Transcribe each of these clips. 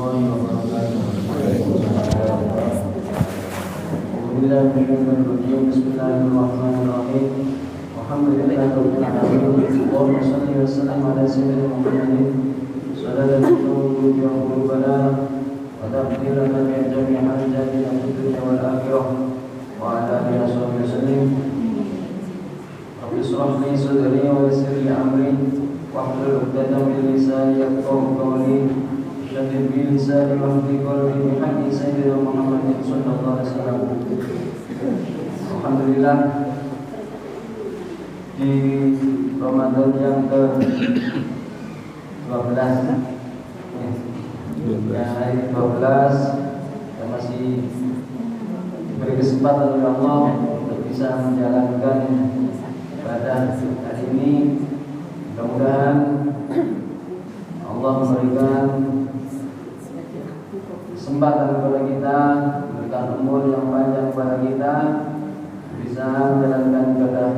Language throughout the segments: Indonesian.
warahmatullahi wabarakatuh. Bismillahirrahmanirrahim. Alhamdulillahirabbil alamin. Allahumma shalli wa sallim ala sayyidina Muhammadin sallallahu alaihi wa sallam wa taqdirana bi jami'i hajatina fid dunya wal akhirah wa ala alihi wa sallam. Rabbi shrah li sadri wa yassir li amri wahlul 'uqdatam min lisani yafqahu qawli. Syadid bi lisani wa hdi qalbi bi haqqi sayyidina Muhammadin sallallahu alaihi wasallam. Alhamdulillah, di Ramadan yang ke-12 ya, hari 12 kita masih diberi kesempatan oleh Allah untuk bisa menjalankan ibadah hari ini. Mudah-mudahan Allah memberikan kesempatan kepada kita, memberikan umur yang panjang kepada kita, bisa menjalankan ibadah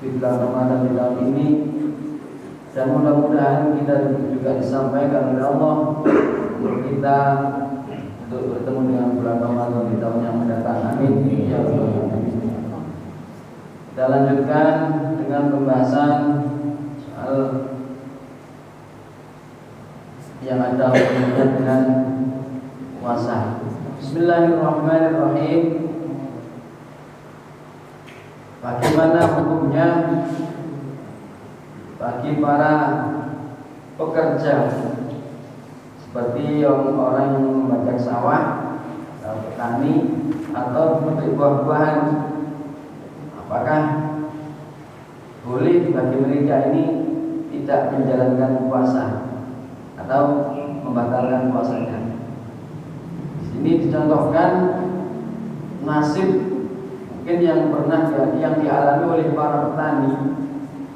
di bulan Ramadan di tahun ini. Dan mudah-mudahan kita juga disampaikan oleh Allah untuk kita untuk bertemu dengan bulan Ramadan di tahun yang mendatang. Amin. Ya Allah. Kita lanjutkan dengan pembahasan soal yang ada hubungannya dengan puasa. Bismillahirrahmanirrahim. Bagaimana hukumnya bagi para pekerja seperti orang yang membajak sawah, petani, atau pemetik buah-buahan? Apakah boleh bagi mereka ini tidak menjalankan puasa atau membatalkan puasanya? Di sini dicontohkan nasib mungkin yang pernah yang dialami oleh para petani.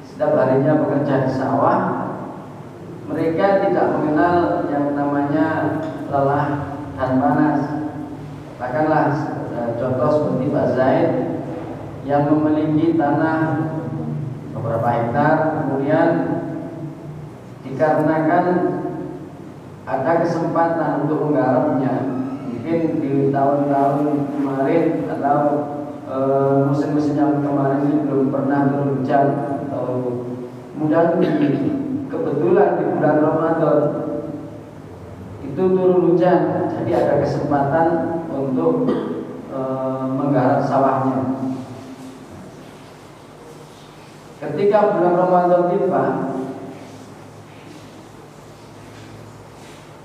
Setiap harinya bekerja di sawah, mereka tidak mengenal yang namanya lelah dan panas. Katakanlah contoh seperti Pak Zaid yang memiliki tanah beberapa hektar, kemudian dikarenakan ada kesempatan untuk menggarapnya, mungkin di tahun-tahun kemarin atau musim-musim yang kemarin ini belum pernah turun hujan, atau kemudian kebetulan di bulan Ramadan itu turun hujan, jadi ada kesempatan untuk menggarap sawahnya. Ketika bulan Ramadan tiba,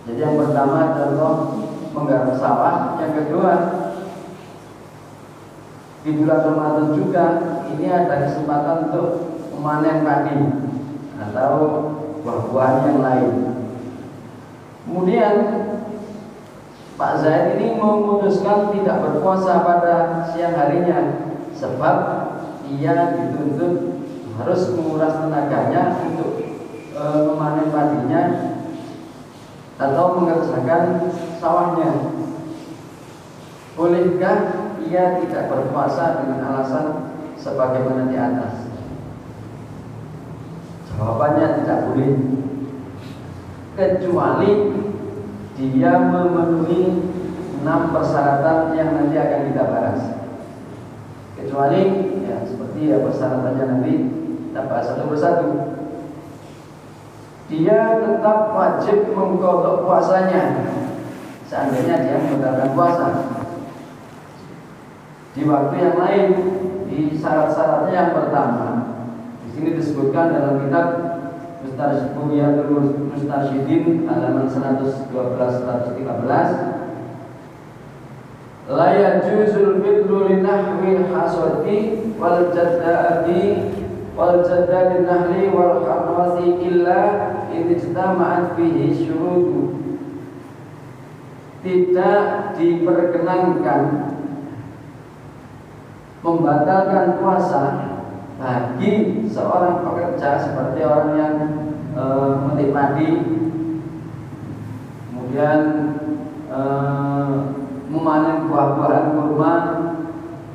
jadi yang pertama contoh menggarap sawah, yang kedua di bulan Ramadan juga ini ada kesempatan untuk memanen padi atau buah-buahan yang lain. Kemudian Pak Zaid ini memutuskan tidak berpuasa pada siang harinya sebab ia dituntut harus menguras tenaganya untuk memanen padinya atau mengerjakan sawahnya. Bolehkah ia tidak berpuasa dengan alasan sebagaimana di atas? Jawabannya tidak boleh, kecuali dia memenuhi 6 persyaratan yang nanti akan kita bahas. Kecuali ya seperti ya persyaratannya nanti kita bahas satu persatu. Dia tetap wajib mengqadha puasanya seandainya dia membatalkan puasa di waktu yang lain. Di syarat-syaratnya yang pertama, di sini disebutkan dalam kitab Mustarsyidin Mustarsyidin halaman 112-113, la yajuzul fitru linahwi haswati wal jaddati wal jaddati nahli wal harwasi illa idistama'at fihi syurutu. Tidak diperkenankan membatalkan puasa bagi seorang pekerja seperti orang yang memetik padi, kemudian memanen buah-buahan kurma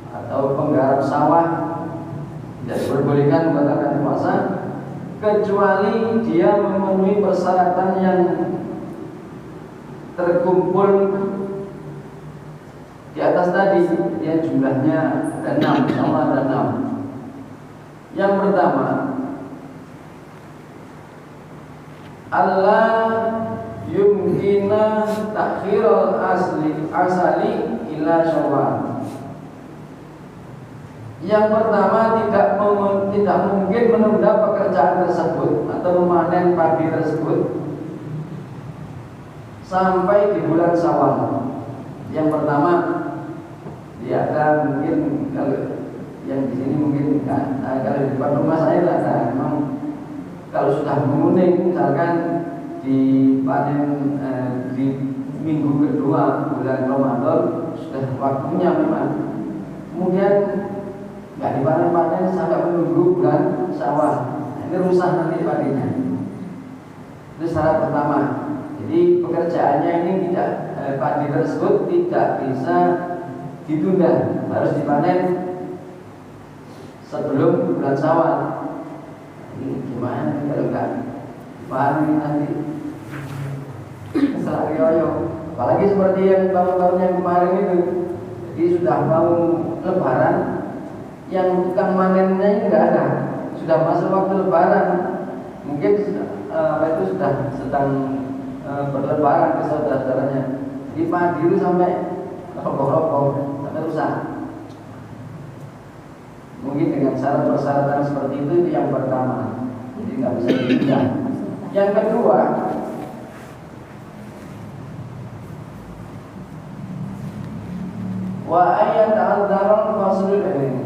atau penggarap sawah, tidak diperbolehkan membatalkan puasa kecuali dia memenuhi persyaratan yang terkumpul di atas tadi, ya jumlahnya ada 6, sama ada 6. Yang pertama, Allah yumkina takhirul asali ila syawal. Yang pertama, tidak mungkin menunda pekerjaan tersebut atau memanen padi tersebut sampai di bulan Syawal. Yang pertama, ya ada mungkin kalau yang di sini mungkin kalau di depan rumah saya ada memang kalau sudah menguning, misalkan dipanen di minggu kedua bulan Ramadan sudah waktunya memang. Kemudian nggak dipanen-panen sampai menunggu bulan Syawal. Nah, ini rusak nanti padinya. Itu syarat pertama. Jadi pekerjaannya ini tidak padi tersebut tidak bisa ditunda, harus dipanen sebelum bulan Syawal. Ini gimana kalau nggak panen nanti salah yoyo. Apalagi seperti yang tahun-tahun yang kemarin itu, jadi sudah mau Lebaran, yang tukang manennya ini nggak ada, sudah masuk waktu Lebaran, mungkin itu sudah sedang berlebaran ke saudara-saudaranya. Di padi itu sampai rokok-rokok, sampai rusak. Mungkin dengan syarat persyaratan seperti itu yang pertama, jadi nggak bisa ditunda. Yang kedua, wa ayat al-daral faslul ini,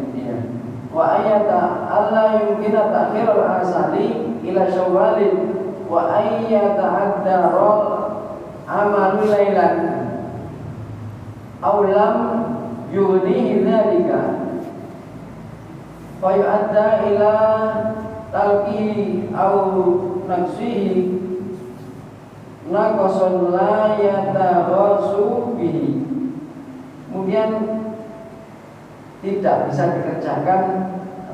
wa ayat Allah yumkina takhirul asali ila syawalin wa ayat ad-daral amalu lailan aw lam yunihi dzalika fa yu'adda ila talqihi aw naqsihi naqasun la yataghasu bihi. Kemudian tidak bisa dikerjakan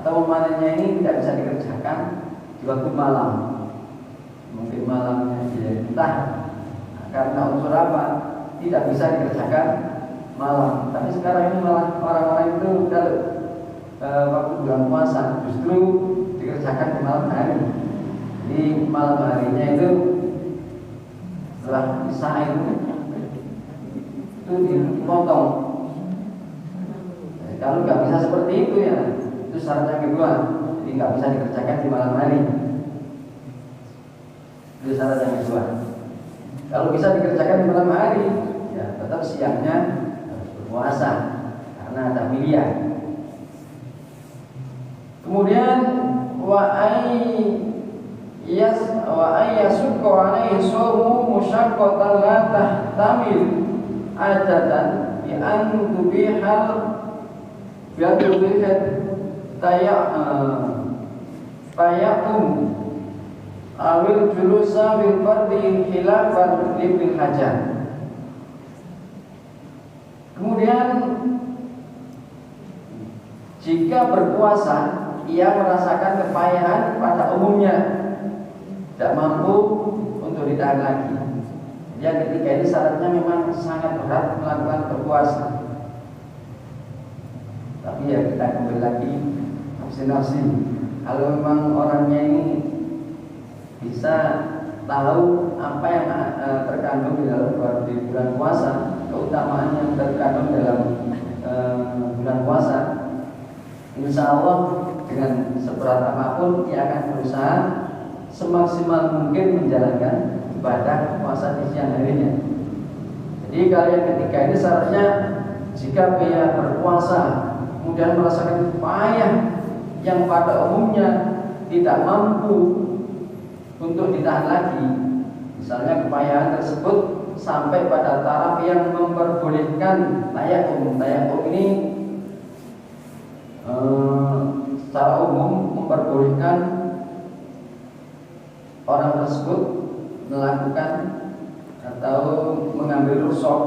atau memanennya ini tidak bisa dikerjakan di waktu malam. Mungkin malamnya ya, entah karena unsur apa tidak bisa dikerjakan malam. Tapi sekarang ini malah orang-orang itu kalau waktu bulan puasa justru dikerjakan di malam hari. Jadi malam harinya itu setelah isya itu dipotong. Kalau nggak bisa seperti itu ya, itu syarat yang kedua. Jadi nggak bisa dikerjakan di malam hari. Itu syarat yang kedua. Kalau bisa dikerjakan di malam hari, ya tetap siangnya harus berpuasa karena ada pilihan. Kemudian wa ayyasukku alaihi shawmu musyaqqatan la tahtamil adatan bi an tubihal bi'atubihat tayakum awil julusa bil fardi khilafan libil hajar. Kemudian jika berpuasa ia merasakan kepayahan pada umumnya, tidak mampu untuk ditahan lagi. Yang ketiga ini syaratnya memang sangat berat melakukan berpuasa. Tapi ya kita kembali lagi nafsi-nafsi. Kalau memang orangnya ini bisa tahu apa yang terkandung di dalam bulan puasa, keutamaan yang terkandung dalam bulan puasa, insya Allah dengan seberat apapun ia akan berusaha semaksimal mungkin menjalankan ibadah puasa di siang harinya. Jadi kalau yang ketiga ini syaratnya jika ia berpuasa kemudian merasakan payah yang pada umumnya tidak mampu untuk ditahan lagi, misalnya kepayahan tersebut sampai pada taraf yang memperbolehkan tayakum. Tayakum ini secara umum memperbolehkan orang tersebut melakukan atau mengambil rukhsah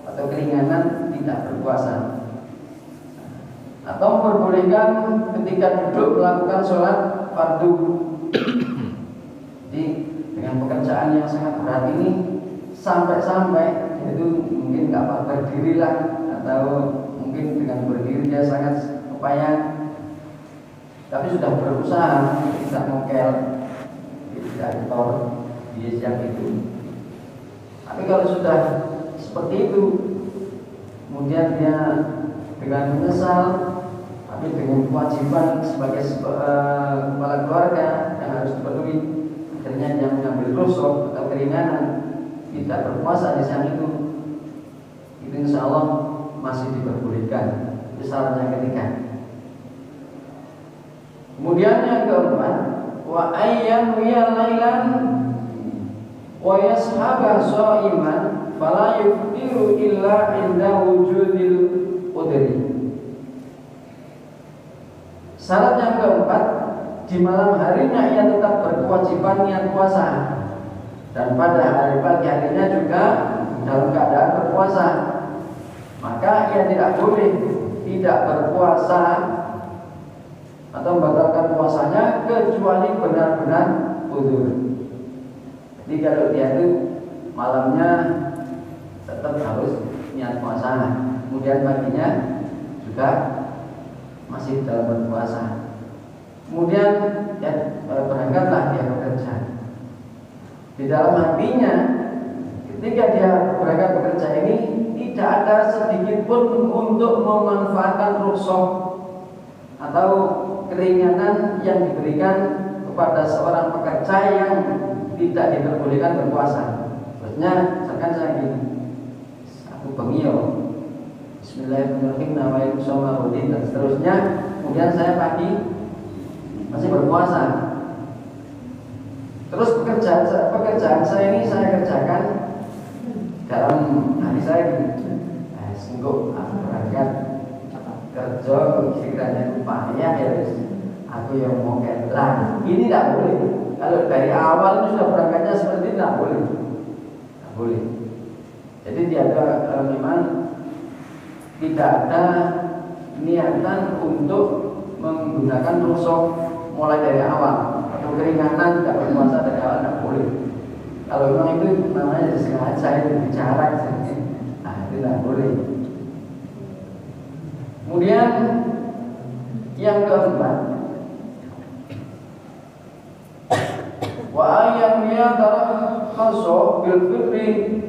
atau keringanan tidak berpuasa, atau memperbolehkan ketika duduk melakukan sholat fardu. Jadi dengan pekerjaan yang sangat berat ini sampai-sampai itu mungkin nggak berdiri lah, atau mungkin dengan berdiri dia sangat upaya, tapi sudah berusaha tidak mokel, tidak ditor di siang itu. Tapi kalau sudah seperti itu, kemudian dia dengan menyesal, tapi dengan kewajiban sebagai kepala keluarga yang harus dipenuhi, akhirnya dia mengambil rukhsah atau keringanan tidak berpuasa di siang itu insya Allah masih diperbolehkan. Itu syarat yang ketiga. Kemudian yang keempat, wa ayyam lailan wa yashaba sha'iman fala yuftiru illa inda wujudil udri. Syarat yang keempat, di malam harinya ia tetap berkewajiban niat puasa, dan pada hari pagi harinya juga dalam keadaan berpuasa. Maka ia tidak boleh tidak berpuasa atau membatalkan puasanya kecuali benar-benar udzur. Jadi kalau dia itu malamnya tetap harus niat puasa, kemudian paginya juga masih dalam berpuasa, kemudian ya, berangkatlah dia bekerja. Di dalam hatinya ketika dia berangkat bekerja ini tidak ada sedikit pun untuk memanfaatkan rukhsah atau keringanan yang diberikan kepada seorang pekerja yang tidak diperbolehkan berpuasa. Maksudnya, misalkan saya gini, aku bengio, Bismillahirrahmanirrahim, nawaitu shoma rutin dan seterusnya, kemudian saya pagi masih berpuasa. Terus pekerjaan saya ini saya kerjakan dalam hari saya gini, sungguh aku berangkat kerja kiranya upaya ya, aku yang mau lah. Ini tidak boleh. Kalau dari awal itu sudah berangkatnya seperti itu, tidak boleh. Tidak boleh. Jadi dia ada memang tidak ada niatan untuk menggunakan rukhsah mulai dari awal atau keringanan tidak berpuasa dari awal, tidak boleh. Kalau memang itu namanya disengaja, itu bicara, nah itu tidak boleh. Kemudian yang keempat, wa ayyam yatarahhasu bil fitri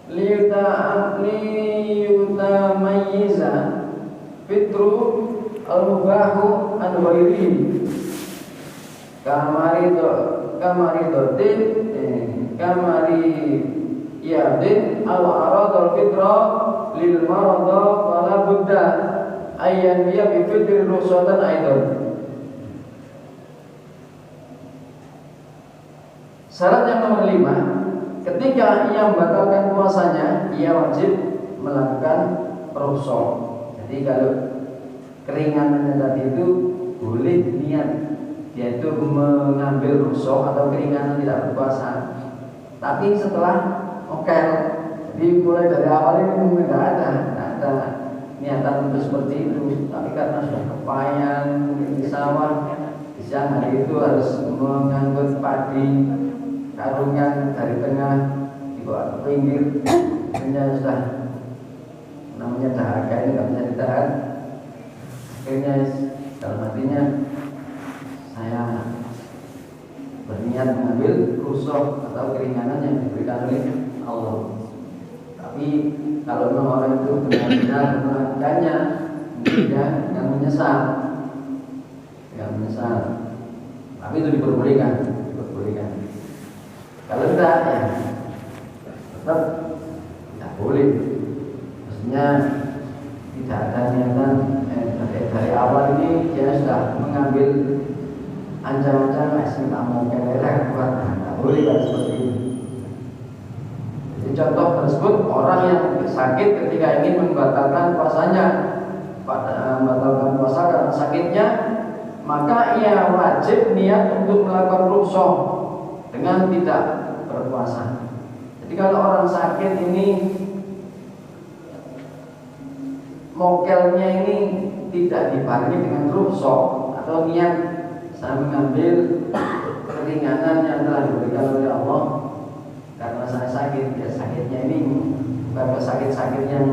liyutamayyiza fitru al-mubahu an ghairihi kamaridotin kamariyadin aw aradul fitra lil marada fala budda ayyan biya bi fitri rukhsatan aidan. Syarat yang nomor 5, ketika ia membatalkan puasanya, ia wajib melakukan rukhsah. Jadi kalau keringanannya tadi itu boleh niat dia itu mengambil rukhsah atau keringanan tidak berpuasa. Tapi setelah jadi mulai dari awal ini tidak ada niatan untuk seperti itu. Tapi karena sudah kepayan di sawah, di siang hari itu harus mengangkut padi karungan dari tengah dibawa ke pinggir, akhirnya sudah namanya dahaga ini nggak bisa ditahan. Akhirnya dalam hatinya saya berniat mengambil rukhsah atau keringanan yang diberikan oleh Allah. Tapi kalau memang orang itu benar-benar melakukannya, dia yang menyesal. Tapi itu diperbolehkan. Kalau tidak, ya tetap tidak boleh. Maksudnya tidak ada niatan dari awal ini dia sudah mengambil ancang-ancang tak mau kelelek kuat, tidak boleh kan seperti itu. Jadi contoh tersebut, orang yang sakit ketika ingin membatalkan puasanya, membatalkan puasa karena sakitnya, maka ia wajib niat untuk melakukan rukhsah dengan tidak berpuasa. Jadi kalau orang sakit ini mokelnya ini tidak dibarengi dengan rukhsah atau niat saya mengambil keringanan yang telah diberikan oleh Allah karena bukan sakit-sakit yang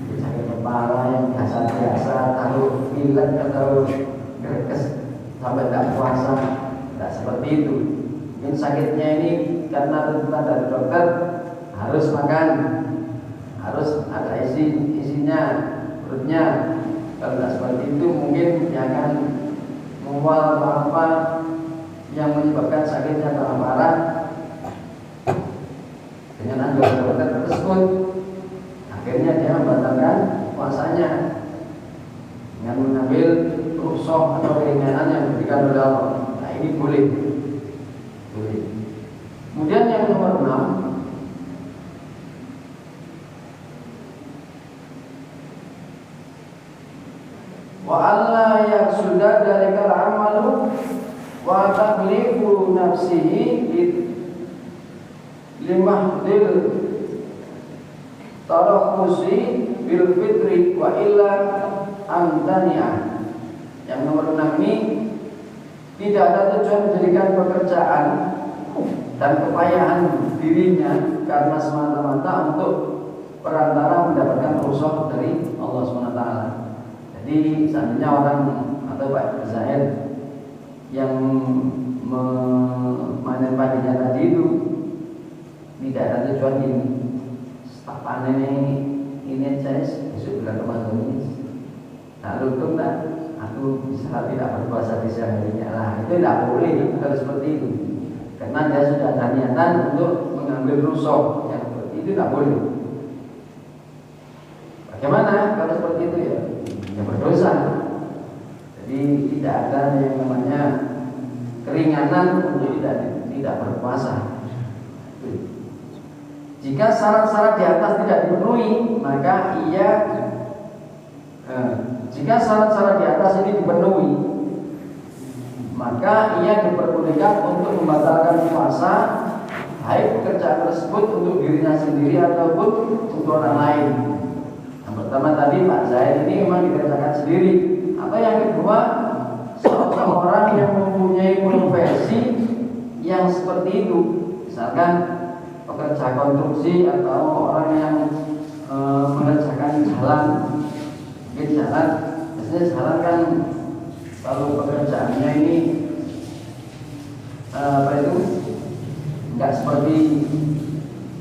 sakit kepala yang biasa-biasa, taruh pilek atau gerges sampai tidak puasa, tidak seperti itu. Mungkin sakitnya ini karena tuntutan dari dokter harus makan, harus ada isinya perutnya. Kalau tidak seperti itu mungkin dia akan mual atau apa yang menyebabkan sakitnya tambah parah. Dengan anjuran dokter tersebut, akhirnya dia membatalkan puasanya dengan mengambil rukhsah atau keringanan yang diberikan oleh Allah. Nah, ini boleh. Kemudian yang nomor 6, wa alla yaksuda dalikal amalu wa taklifu nafsihi limahdil tarakhusi bil fitri wa illa amdani'ah. Yang nomor 6 ini tidak ada tujuan menjadikan pekerjaan dan kepayahan dirinya karena semata-mata untuk perantara mendapatkan rukhsah dari Allah SWT. Jadi seandainya orang atau Pak Zahid yang memanen padinya tadi itu tidak ada tujuan ini, tak panen ini aja besok bulan Ramadan ini, tak untung tak, aku bisa tidak berpuasa di siang harinya lah, itu tidak boleh kalau seperti itu, karena dia sudah ada niatan untuk mengambil rukhsah yang seperti itu tidak boleh. Bagaimana kalau seperti itu ya? Ya berdosa. Jadi tidak ada yang namanya keringanan untuk tidak berpuasa. Jika syarat-syarat di atas tidak dipenuhi, maka jika syarat-syarat di atas ini dipenuhi, maka ia diperbolehkan untuk membatalkan puasa, baik pekerjaan tersebut untuk dirinya sendiri ataupun untuk orang lain. Yang pertama tadi Pak Zaid ini memang dikerjakan sendiri. Atau yang kedua, seorang yang mempunyai profesi yang seperti itu, misalkan pekerja konstruksi atau orang yang mengerjakan jalan, mungkin jalan, biasanya jalan kan kalau pekerjaannya ini enggak seperti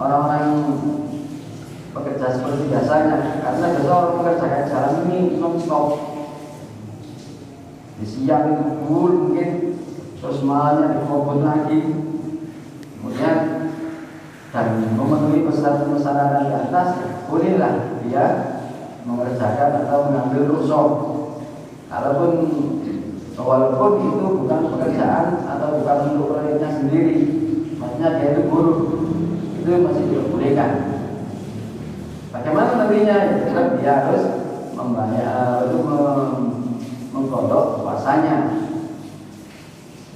orang-orang pekerja seperti biasanya, karena biasa orang mengerjakan jalan ini non-stop, di siang itu full mungkin, terus malamnya dikobot lagi, kemudian dan memenuhi persyaratan di atas, bolehlah dia mengerjakan atau mengambil rukhsah. Walaupun itu bukan pekerjaan atau bukan untuk proyeknya sendiri, maksudnya dia itu buruh, itu masih diperbolehkan. Bagaimana nantinya? Dia harus membayar itu mengkodok puasanya.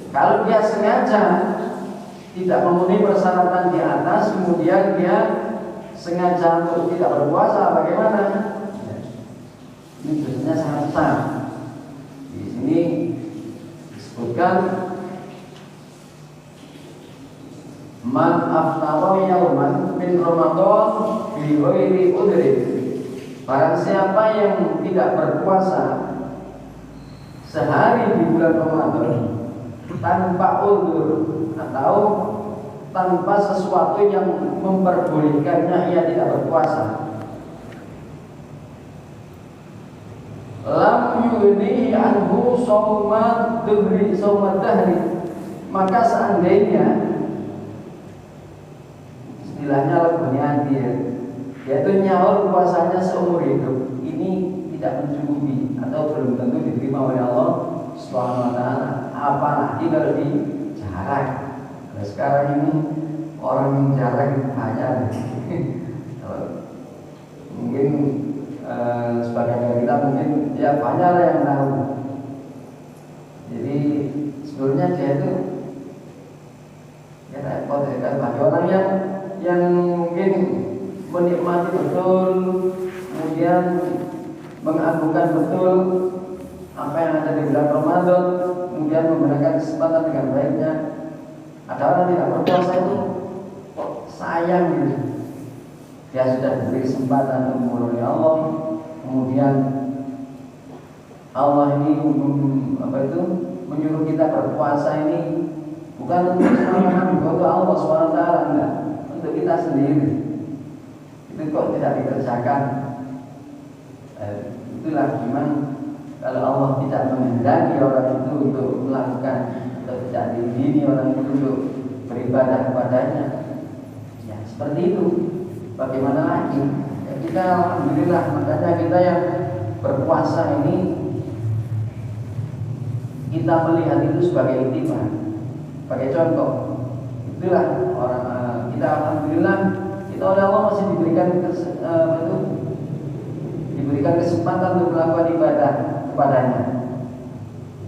Kalau dia sengaja tidak memenuhi persyaratan di atas, kemudian dia sengaja untuk tidak berpuasa, bagaimana? Ini biasanya sangat besar. Di sini disebutkan man aftara yauman min Ramadan bi ghairi udhrin. Barang siapa yang tidak berpuasa sehari di bulan Ramadan tanpa udzur atau tanpa sesuatu yang memperbolehkannya ia tidak berpuasa, lam yudhi anhu shawma dahri, maka seandainya istilahnya lebih yaitu nyaur puasanya seumur hidup, ini tidak mencukupi atau belum tentu diterima oleh Allah Subhanahu wa taala, apalagi kalau dijarah. Nah, sekarang ini orang yang jarang banyak. Mungkin sebagian kita mungkin ya banyak lah yang tahu. Jadi sebenarnya dia itu ya repot ya kan, bagi orang yang mungkin menikmati betul, kemudian mengagungkan betul apa yang ada di bulan Ramadan, kemudian menggunakan kesempatan dengan baiknya. Ada orang tidak berpuasa itu kok sayang gitu, dia sudah diberi kesempatan untuk mengurusi Allah, kemudian Allah ini menyuruh kita berpuasa ini bukan untuk untuk Allah SWT, enggak, untuk kita sendiri. Itu kok tidak dikerjakan. Itulah gimana kalau Allah tidak menghendaki orang itu untuk melakukan atau tidak diizinkan orang itu untuk beribadah kepadanya, ya seperti itu. Bagaimana lagi? Ya, kita alhamdulillah, makanya kita yang berpuasa ini kita melihat itu sebagai iktibar, sebagai contoh. Itulah orang kita alhamdulillah kita oleh Allah masih diberikan kesempatan untuk melakukan ibadah kepadanya.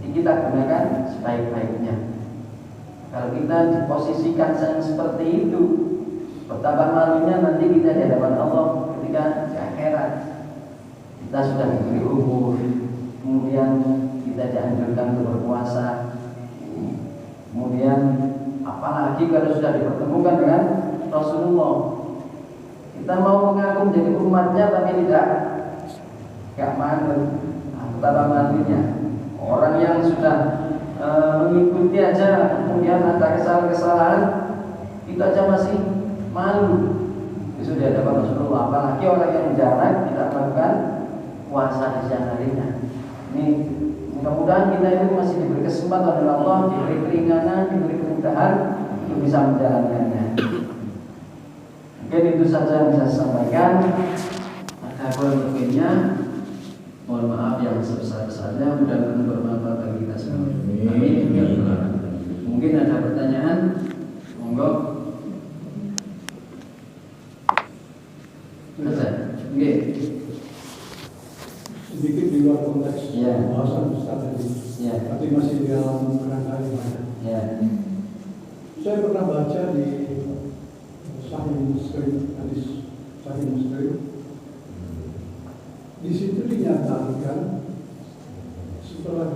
Jadi kita gunakan sebaik-baiknya. Kalau kita diposisikan seperti itu, betapa malunya nanti kita di hadapan Allah ketika di akhirat. Kita sudah diberi umur, kemudian kita dianjurkan untuk berpuasa, kemudian apalagi kalau sudah dipertemukan dengan Rasulullah, kita mau mengaku menjadi umatnya tapi tidak malu. Betapa malunya orang yang sudah mengikuti aja, kemudian ada kesalahan-kesalahan, itu aja masih malu. Itu di hadapan Rasulullah, apalagi orang yang jarang tidak melakukan puasa di siang harinya. Ini mudah-mudahan kita itu masih diberi kesempatan oleh Allah, diberi keringanan, diberi kemudahan untuk bisa menjalankannya. Mungkin itu saja yang bisa saya sampaikan. Ada kurang lebihnya, mohon maaf yang sebesar-besarnya. Mudah-mudahan bermanfaat bagi kita semua. Amin. Mungkin ada pertanyaan, monggo. Oke. Sedikit di luar konteks pembahasan Ustaz tadi, tapi masih di dalam kerangka ibadah. Saya pernah baca di Sahih Muslim, hadis Sahih Muslim. Di situ dinyatakan setelah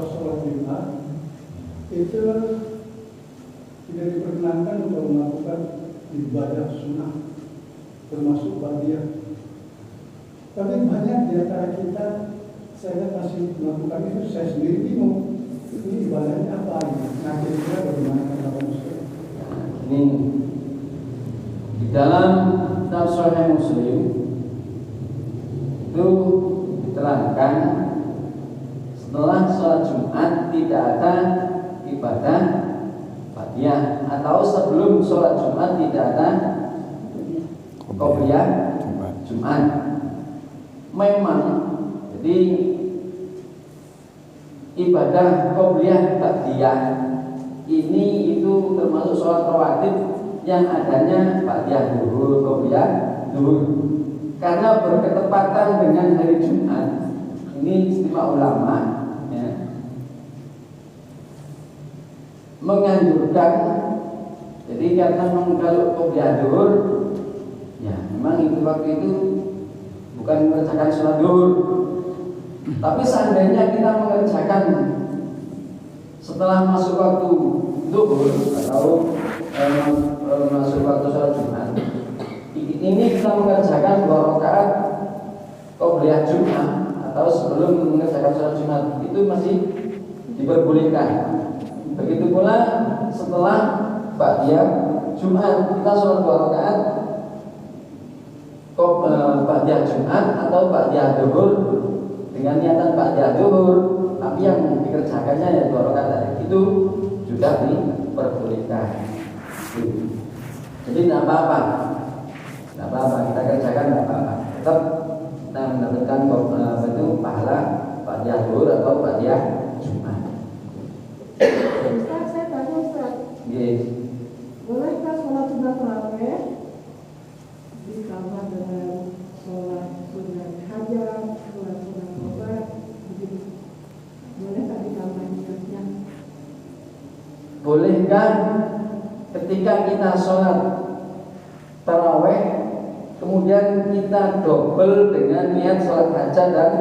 sholat Jumat itu tidak diperkenankan untuk melakukan ibadah sunnah, termasuk ba'diyah. Tapi banyak di antara kita, saya lihat masih melakukan itu. Saya sendiri bingung, ini ibadahnya apa ini? Nah, kira-kira bagaimana pendapat Muslim? Ini di dalam kitab Sahih Muslim itu diterangkan setelah sholat Jumat tidak ada ibadah ba'diyah, atau sebelum sholat Jumat tidak ada qobliyah Jumat. Memang jadi ibadah qobliyah ba'diyah ini itu termasuk sholat rawatib yang adanya ba'diyah zuhur, qobliyah zuhur. Karena berketepatan dengan hari Jumat, ini istimewa ulama menganjurkan. Jadi karena kalau qobliyah zuhur, ya memang itu waktu itu bukan mengerjakan sholat zuhur. Tapi seandainya kita mengerjakan setelah masuk waktu zuhur atau masuk waktu sholat Jumat, ini kita mengerjakan 2 rakaat qobliyah Jumat atau sebelum mengerjakan sholat Jumat, itu masih diperbolehkan. Begitu pula setelah ba'diyah Jumat, kita sholat 2 rakaat ba'diyah Jumat atau ba'diyah zuhur dengan niatan ba'diyah zuhur, tapi yang dikerjakannya ya 2 rakaat tadi, itu juga diperbolehkan. Jadi tidak apa-apa, kita kerjakan tidak apa-apa. Tetap kita mendapatkan itu pahala ba'diyah zuhur atau ba'diyah Jumat. Ustaz, saya tanya Ustaz, bolehkah sholat sunat tarawih ditambah dengan sholat sunat hajat, sholat sunat obat, begitu? Bolehkah ditambah niatnya? Bolehkah ketika kita sholat tarawih kemudian kita double dengan niat sholat hajat dan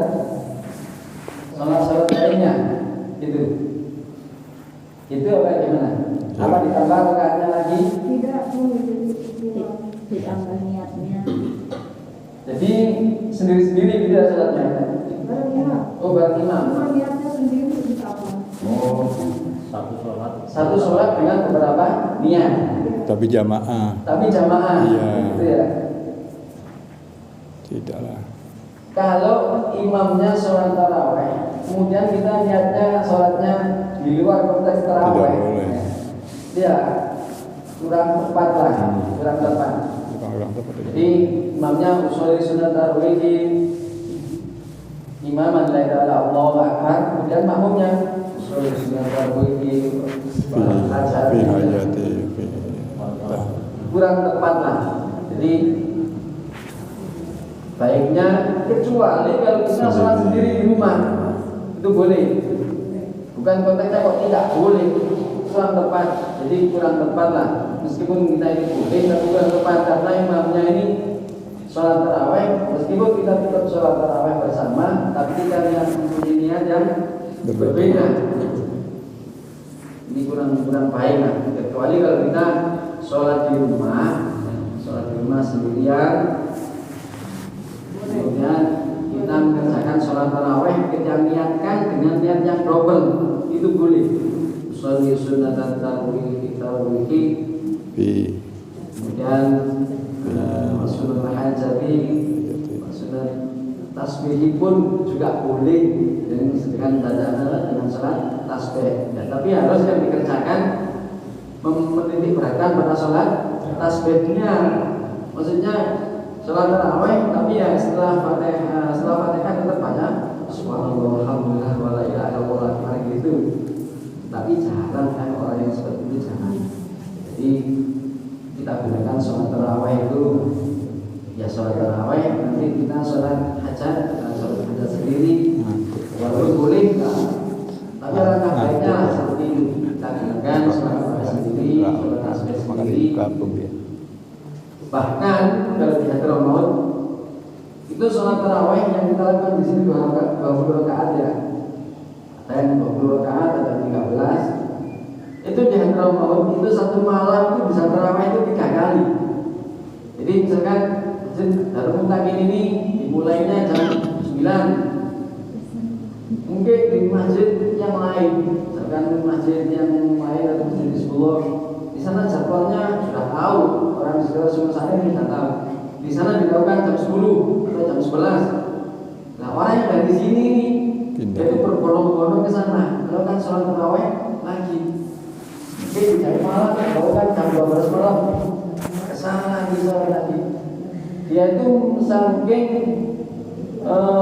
sholat lainnya, gitu? Itu apa gimana? Apa ditambah rakaatnya lagi? Tidak mengikuti ditambah niatnya. Jadi sendiri-sendiri gitu ya sholatnya. Barang imam. Oh, bareng imam. Cuma niatnya sendiri bisa apa? Oh, Satu sholat. satu sholat dengan beberapa niat. Tapi jamaah Tapi jamaah. Iya. Gitu ya. tidaklah. Kalau imamnya sholat taraweh, kemudian kita niatnya sholatnya di luar konteks taraweh, Tidak boleh. ya kurang tepat lah, kurang tepat. Orang tepat itu. Jadi imamnya usul sunat tarawih di imam la ilaha illallah Allahu akbar, kemudian makmumnya usul sunat tarawih di Fi hayati fi kurang tepat lah. Jadi baiknya kecuali kalau kita sholat sendiri di rumah itu boleh. Bukan konteksnya kok tidak boleh, kurang tepat. Jadi kurang tepat lah. Meskipun kita ini boleh tapi kurang tepat karena imamnya ini sholat taraweh. Meskipun kita tetap sholat taraweh bersama, tapi kita mempunyai niat yang berbeda. Ini kurang baik lah. Kecuali kalau kita sholat di rumah sendirian. Kemudian kita mengerjakan sholat taraweh, kita niatkan dengan niat yang double, itu boleh. Sholat sunatan tarawih, fi kemudian sunat hajati, sunat tasbih pun juga boleh dengan dengan sholat tasbih. Ya, tapi harus yang dikerjakan menitik beratkan pada sholat tasbihnya. Maksudnya sholat tarawih, tapi ya setelah Fatihah tetap banyak subhanallah alhamdulillah wa la ilaha illallah gitu. Tapi jarang kan orang yang seperti itu, jangan. Jadi kita gunakan sholat tarawih itu ya sholat tarawih, nanti kita sholat hajat sendiri walaupun boleh kan. Tapi alangkah baiknya seperti itu, kita gunakan sholat tarawih sendiri, sholat tasbih sendiri. Bahkan kalau di Hadramaut itu sholat tarawih yang kita lakukan di sini 20 rakaat ya. Ada yang 20 rakaat, ada 13. Itu di Hadramaut itu satu malam itu bisa tarawih itu 3 kali. Jadi misalkan Darul Mutakin ini dimulainya jam 9. Mungkin di masjid yang lain, misalkan masjid yang lain atau masjid di Solo, di sana jadwalnya sudah tahu. Orang di sekitar Sungai Sari ini sudah tahu. Di sana dilakukan jam 10 atau jam 11. Nah orang yang dari sini nih, dia itu berbondong-bondong ke sana, melakukan sholat tarawih lagi. Mungkin dari malam melakukan jam 12 malam ke sana lagi sholat lagi. Dia itu saking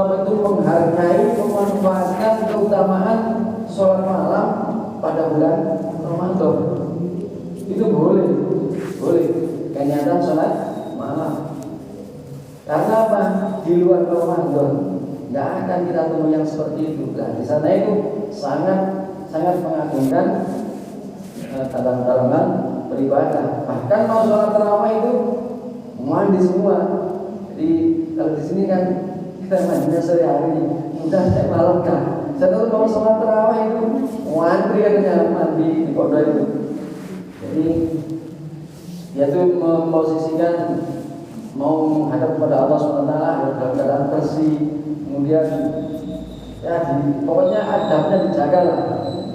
betul menghargai, memanfaatkan keutamaan sholat malam pada bulan Ramadan. Itu boleh. Kenyatan sholat malam. Karena apa? Di luar Ramadan nggak akan kita temui yang seperti itu. Nah, di sana itu sangat mengagungkan dalam beribadah. Bahkan mau sholat tarawih itu mandi semua. Jadi kalau di sini kan kita mandinya sehari, udah saya malam kan. Saya tahu mau sholat tarawih itu antri katanya mandi di pondok itu. Jadi dia tuh memposisikan mau menghadap kepada Allah SWT dalam keadaan bersih, kemudian ya pokoknya adabnya dijaga lah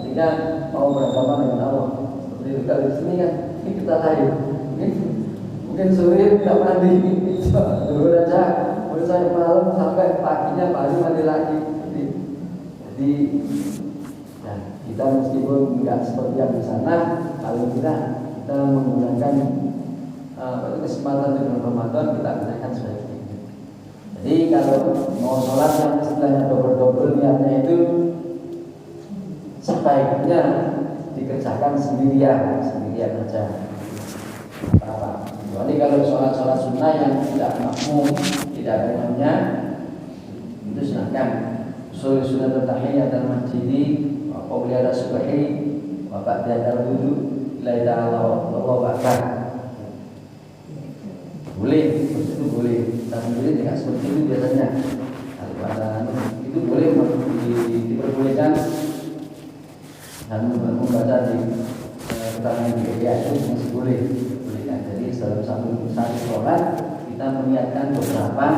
jika mau beragama dengan Allah. Seperti itu. Kalau di sini kan ini kita lain, mungkin sore tidak mandi, dulu aja, menurut saya malam sampai paginya baru mandi lagi. Jadi ya, kita meskipun nggak seperti yang di sana, kalau kita menggunakan kesempatan di bulan Ramadan kita gunakan sebaik ini. Jadi kalau mau sholat yang istilahnya double niatnya itu sebaiknya dikerjakan sendirian aja. Apa? Kecuali kalau sholat sunnah yang tidak makmum, tidak ada imamnya, itu silakan. Sunnah tahiyat al-masjidi, qabliyah as-subhi, wa ba'da al-wudu, la ilaha illallah akbar. Boleh, itu boleh. Kita sendiri tidak seperti itu biasanya. Itu boleh diperbolehkan dan membaca di keterangan di GPA itu masih boleh. Jadi dalam satu sholat kita meniatkan beberapa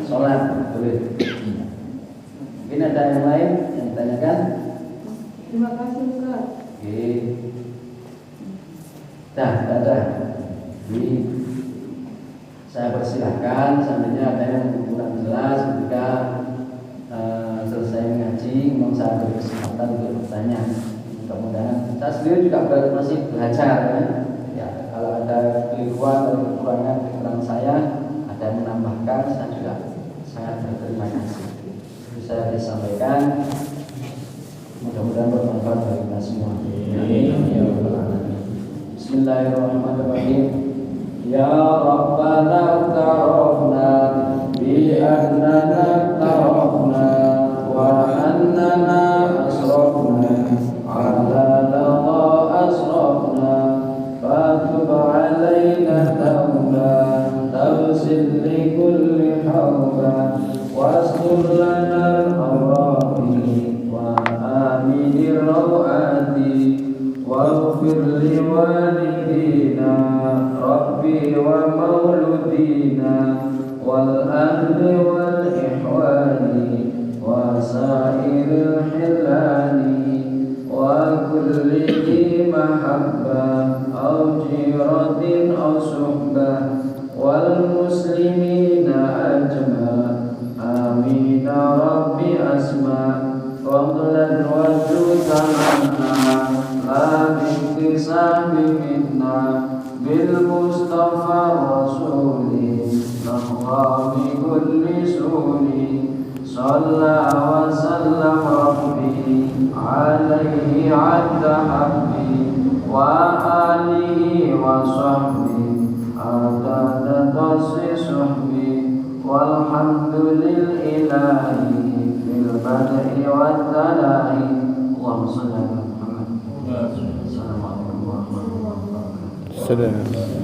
sholat, boleh. Mungkin ada yang lain yang ditanyakan? Terima kasih Ustaz. Oke. Dah. Jadi saya persilahkan, seandainya ada yang kurang jelas ketika selesai mengaji, memang saya beri kesempatan untuk bertanya. Mudah-mudahan saya sendiri juga masih belajar ya. Kalau ada keliruan atau kekurangan saya, ada yang menambahkan, saya juga sangat berterima kasih. Bisa disampaikan, mudah-mudahan bermanfaat bagi kita semua. Bismillahirrahmanirrahim. Ya Rabbana tarafna bi annana tarafna wa annana asrafna ala lama asrafna fatub alaina tawba tawsil li kulli hawba wastur lana al-awraqi wa aminir rawati waghfir li walidina rabbi wa mauludina wal ahli wal ihwani wa sa'iril hilani wa kulli di mahabbah au jiratin au suhbah wal muslimina ajma amin rabbi asma fadlan wa judan anna la biktisabi minna bil mustafa rasuli nahwami kulli suni salla wa sallam rabbi alaihi adda habbi wa alihi wa sahbihi adada tasi sahbi walhamdulil ilahi bil badai wa talahi. Allahumma salli ala Muhammad. Assalamualaikum warahmatullahi wabarakatuh.